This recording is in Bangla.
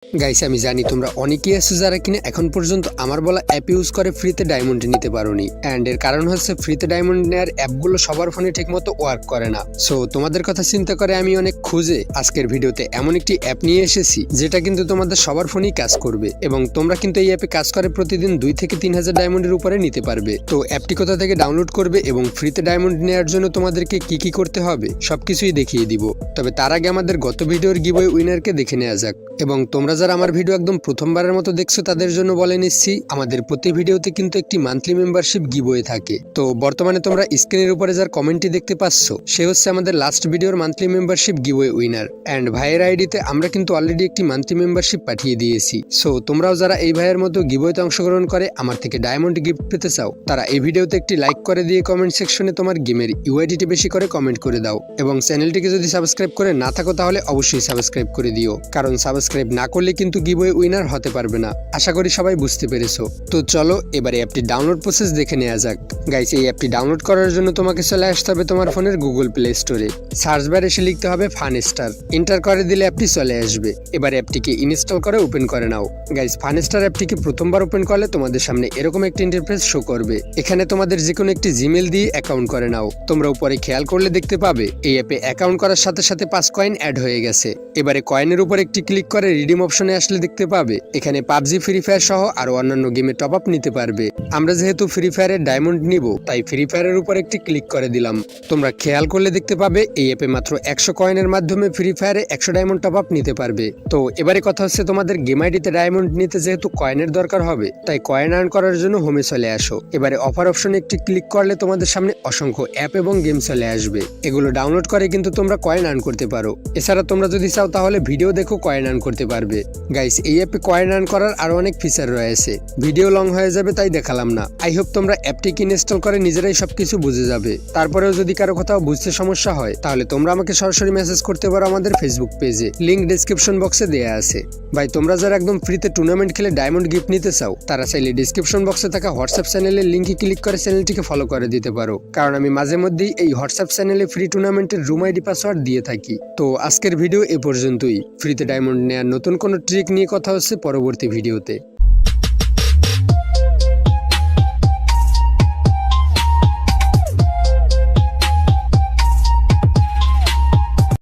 গাইস আমি জানি তোমরা অনেকেই আছো যারা কিনা এখন পর্যন্ত আমার বলা অ্যাপ ইউজ করে ফ্রিতে ডায়মন্ড নিতে পারোনি, অ্যান্ড এর কারণ হচ্ছে ফ্রিতে ডায়মন্ড নেওয়ার অ্যাপগুলো সবার ফোনে ঠিকমতো ওয়ার্ক করে না। সো তোমাদের কথা চিন্তা করে আমি অনেক খুঁজে আজকের ভিডিওতে এমন একটি অ্যাপ নিয়ে এসেছি যেটা কিন্তু তোমাদের সবার ফোনেই কাজ করবে, এবং তোমরা কিন্তু এই অ্যাপে কাজ করে প্রতিদিন 2 থেকে 3,000 ডায়মন্ডের উপরে নিতে পারবে। তো অ্যাপটি কোথা থেকে ডাউনলোড করবে এবং ফ্রিতে ডায়মন্ড নেওয়ার জন্য তোমাদেরকে কি কি করতে হবে সবকিছুই দেখিয়ে দিব। তবে তার আগে আমাদের গত ভিডিওর গিভওয়ে উইনারকে দেখে নেওয়া যাক। এবং তোমরা যারা আমার ভিডিও একদম প্রথমবারের মতো দেখছো তাদের জন্য বলে নিচ্ছি, আমাদের প্রতি ভিডিওতে কিন্তু একটি মান্থলি মেম্বারশিপ গিভওয়ে থাকে। তো বর্তমানে তোমরা স্ক্রিনের উপরে যার কমেন্টটি দেখতে পাচ্ছ সে হচ্ছে আমাদের লাস্ট ভিডিওর monthly membership giveaway winner, and ভাইয়ের আইডিতে আমরা কিন্তু অলরেডি একটি মান্থলি মেম্বারশিপ পাঠিয়ে দিয়েছি। সো তোমরাও যারা এই ভাইয়ের মতো গিভওয়েতে অংশগ্রহণ করে আমার থেকে ডায়মন্ড গিফট পেতে চাও তারা এই ভিডিওতে একটি লাইক করে দিয়ে কমেন্ট সেকশনে তোমার গেমের ইউআইডিটি বেশি করে কমেন্ট করে দাও, এবং চ্যানেলটিকে যদি সাবস্ক্রাইব করে না থাকো তাহলে অবশ্যই সাবস্ক্রাইব করে দিও, কারণ সাবস্ক্রাইব না করলে কিন্তু গিভওয়ে উইনার হতে পারবে না। আশা করি সবাই বুঝতে পেরেছো। তো চলো এবারে অ্যাপটি ডাউনলোড প্রসেস দেখে নেওয়া যাক। গাইস এই অ্যাপটি ডাউনলোড করার জন্য তোমাকে চলে আসতে হবে তোমার ফোনের গুগল প্লে স্টোরে। সার্চ বারে এসে লিখতে হবে ফানস্টার, এন্টার করে দিলে অ্যাপটি চলে আসবে। এবার অ্যাপটিকে ইনস্টল করে ওপেন করে নাও। গাইস ফানস্টার অ্যাপটিকে প্রথমবার ওপেন করলে তোমাদের সামনে এরকম একটি ইন্টারফেস শো করবে। এখানে তোমাদের যে কোনো একটি জিমেল দিয়ে অ্যাকাউন্ট করে নাও। তোমরা উপরে খেয়াল করলে দেখতে পাবে এই অ্যাপে অ্যাকাউন্ট করার সাথে সাথে 5 কয়েন অ্যাড হয়ে গেছে। এবারে কয়েনের উপর একটি ক্লিক করে রিডিম অপশনে আসলে দেখতে পাবে এখানে পাবজি, ফ্রি ফায়ার সহ আরো অন্যান্য গেমে টপ আপ নিতে পারবে। আমরা যেহেতু ফ্রি ফায়ারের ডায়মন্ড নিব তাই ফ্রি ফায়ারের উপর একটি ক্লিক করে দিলাম। তোমরা খেয়াল করলে দেখতে পাবে এই অ্যাপে মাত্র 100 কয়েনের মাধ্যমে ফ্রি ফায়ারে 100 ডায়মন্ড টপ আপ নিতে পারবে। তো এবারে কথা হচ্ছে তোমাদের গেম আইডিতে ডায়মন্ড নিতে যেহেতু কয়েনের দরকার হবে তাই কয়েন আর্ন করার জন্য হোমে চলে আসো। এবারে অফার অপশনে একটি ক্লিক করলে তোমাদের সামনে অসংখ্য অ্যাপ এবং গেম চলে আসবে। এগুলো ডাউনলোড করে কিন্তু তোমরা কয়েন আর্ন করতে পারো। এছাড়া তোমরা যদি চাও তাহলে ভিডিও দেখো কয়েন আর্ন করতে পারবে। গাইস এই অ্যাপে কয়েন আর্ন করার আরো অনেক ফিচার রয়েছে, ভিডিও লং হয়ে যাবে তাই দেখালাম না। আই হোপ তোমরা অ্যাপটিকে ইনস্টল করে নিজেরাই সবকিছু বুঝে যাবে। তারপরেও যদি কারো কোথাও বুঝতে সমস্যা হয় তাহলে তোমরা আমাকে সরাসরি মেসেজ করতে পারো আমাদের ফেসবুক পেজে, লিংক ডেসক্রিপশন বক্সে দেয়া আছে। ভাই তোমরা যারা একদম ফ্রিতে টুর্নামেন্ট খেলে ডায়মন্ড গিফট নিতে চাও তারা চাইলে ডেসক্রিপশন বক্সে থাকা হোয়াটসঅ্যাপ চ্যানেলের লিংকে ক্লিক করে চ্যানেলটিকে ফলো করে দিতে পারো, কারণ আমি মাঝে মধ্যেই এই হোয়াটসঅ্যাপ চ্যানেলে ফ্রি টুর্নামেন্টের রুম আইডি পাসওয়ার্ড দিয়ে থাকি। তো আজকের ভিডিও এ পর্যন্তই। ফ্রিতে ডায়মন্ড নেওয়ার নতুন কোনো ট্রিক নিয়ে কথা হচ্ছে পরবর্তী ভিডিওতে।